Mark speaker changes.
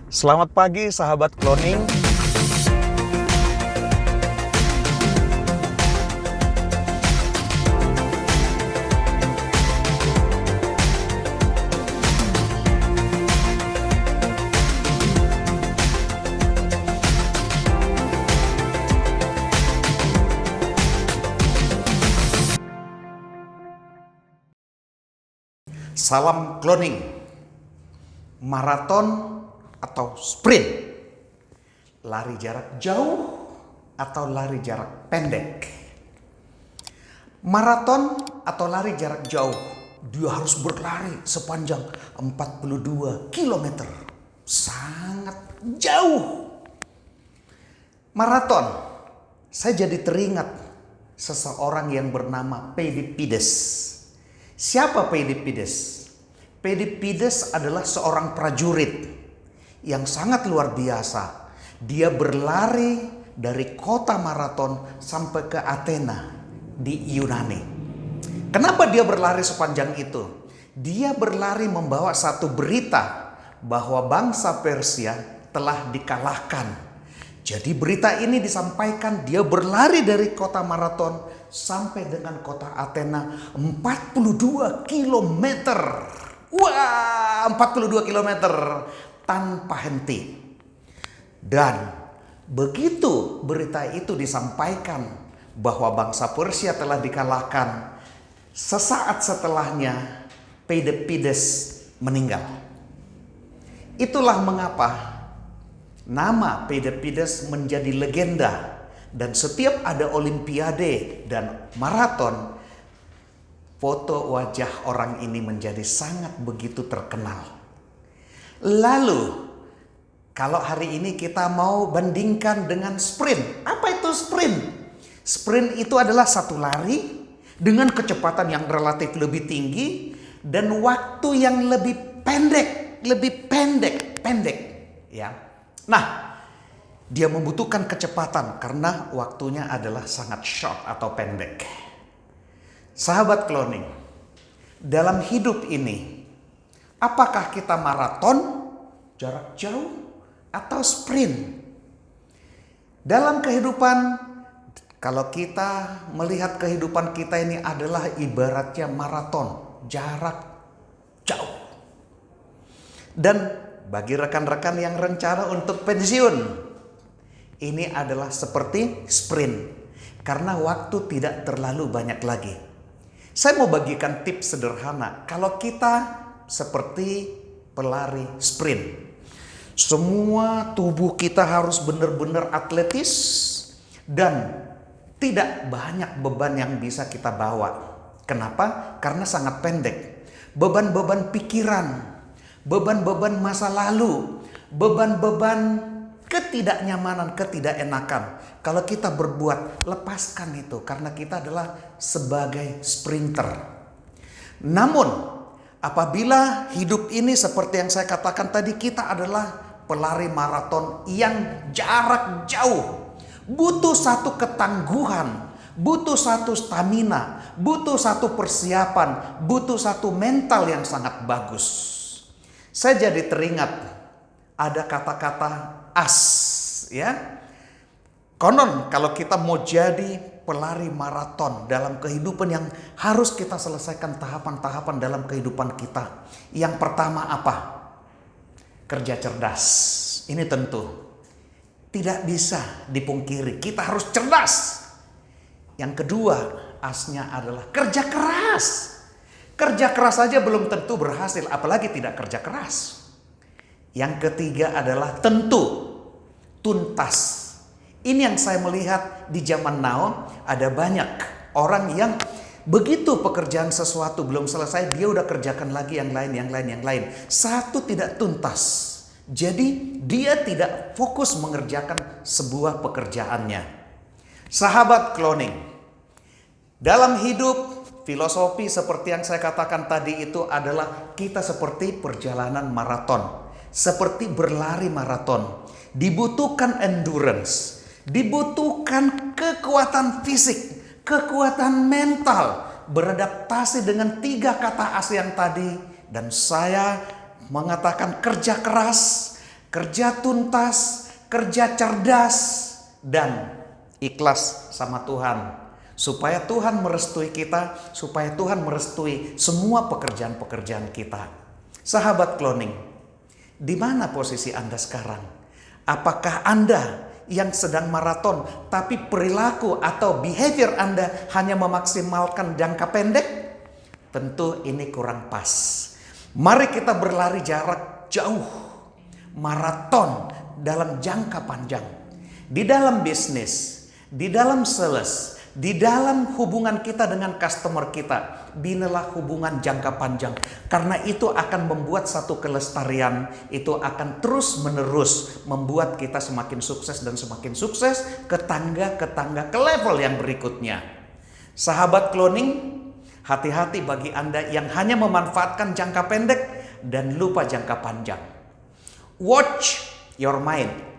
Speaker 1: Selamat pagi sahabat cloning. Salam cloning. Maraton atau sprint? Lari jarak jauh atau lari jarak pendek? Maraton atau lari jarak jauh, dia harus berlari sepanjang 42 km. Sangat jauh. Maraton, saya jadi teringat seseorang yang bernama Peidippides. Siapa Peidippides? Peidippides adalah seorang prajurit yang sangat luar biasa. Dia berlari dari kota Maraton sampai ke Athena di Yunani. Kenapa dia berlari sepanjang itu? Dia berlari membawa satu berita bahwa bangsa Persia telah dikalahkan. Jadi berita ini disampaikan, dia berlari dari kota Maraton sampai dengan kota Athena 42 kilometer. Wah, 42 kilometer tanpa henti. Dan begitu berita itu disampaikan bahwa bangsa Persia telah dikalahkan, sesaat setelahnya Peidippides meninggal. Itulah mengapa nama Peidippides menjadi legenda. Dan setiap ada olimpiade dan maraton, foto wajah orang ini menjadi sangat begitu terkenal. Lalu, kalau hari ini kita mau bandingkan dengan sprint. Apa itu sprint? Sprint itu adalah satu lari dengan kecepatan yang relatif lebih tinggi dan waktu yang lebih pendek. Ya. Nah, dia membutuhkan kecepatan karena waktunya adalah sangat short atau pendek. Sahabat cloning, dalam hidup ini, apakah kita maraton, jarak jauh, atau sprint? Dalam kehidupan, kalau kita melihat kehidupan kita ini adalah ibaratnya maraton, jarak jauh. Dan bagi rekan-rekan yang rencana untuk pensiun, ini adalah seperti sprint, karena waktu tidak terlalu banyak lagi. Saya mau bagikan tips sederhana. Kalau kita seperti pelari sprint, semua tubuh kita harus benar-benar atletis dan tidak banyak beban yang bisa kita bawa. Kenapa? Karena sangat pendek. Beban-beban pikiran, beban-beban masa lalu, beban-beban ketidaknyamanan, ketidakenakan. Kalau kita berbuat, lepaskan itu karena kita adalah sebagai sprinter. Namun, apabila hidup ini seperti yang saya katakan tadi, kita adalah pelari maraton yang jarak jauh. Butuh satu ketangguhan, butuh satu stamina, butuh satu persiapan, butuh satu mental yang sangat bagus. Saya jadi teringat ada kata-kata as, ya. Konon kalau kita mau jadi pelari maraton dalam kehidupan yang harus kita selesaikan tahapan-tahapan dalam kehidupan kita. Yang pertama apa? Kerja cerdas. Ini tentu tidak bisa dipungkiri. Kita harus cerdas. Yang kedua, asnya adalah kerja keras. Kerja keras saja belum tentu berhasil, apalagi tidak kerja keras. Yang ketiga adalah tentu tuntas. Ini yang saya melihat di zaman now, ada banyak orang yang begitu pekerjaan sesuatu belum selesai, dia udah kerjakan lagi yang lain. Satu tidak tuntas. Jadi dia tidak fokus mengerjakan sebuah pekerjaannya. Sahabat cloning, dalam hidup filosofi seperti yang saya katakan tadi itu adalah kita seperti perjalanan maraton. Seperti berlari maraton. Dibutuhkan endurance. Dibutuhkan kekuatan fisik, kekuatan mental, beradaptasi dengan 3 kata as yang tadi. Dan saya mengatakan kerja keras, kerja tuntas, kerja cerdas, dan ikhlas sama Tuhan. Supaya Tuhan merestui kita, supaya Tuhan merestui semua pekerjaan-pekerjaan kita. Sahabat Cloning, di mana posisi Anda sekarang? Apakah Anda yang sedang maraton, tapi perilaku atau behavior Anda hanya memaksimalkan jangka pendek? Tentu ini kurang pas. Mari kita berlari jarak jauh, maraton dalam jangka panjang. Di dalam bisnis, di dalam sales, di dalam hubungan kita dengan customer kita, binalah hubungan jangka panjang. Karena itu akan membuat satu kelestarian, itu akan terus menerus membuat kita semakin sukses dan semakin sukses ke tangga ke level yang berikutnya. Sahabat Cloning, hati-hati bagi Anda yang hanya memanfaatkan jangka pendek dan lupa jangka panjang. Watch your mind.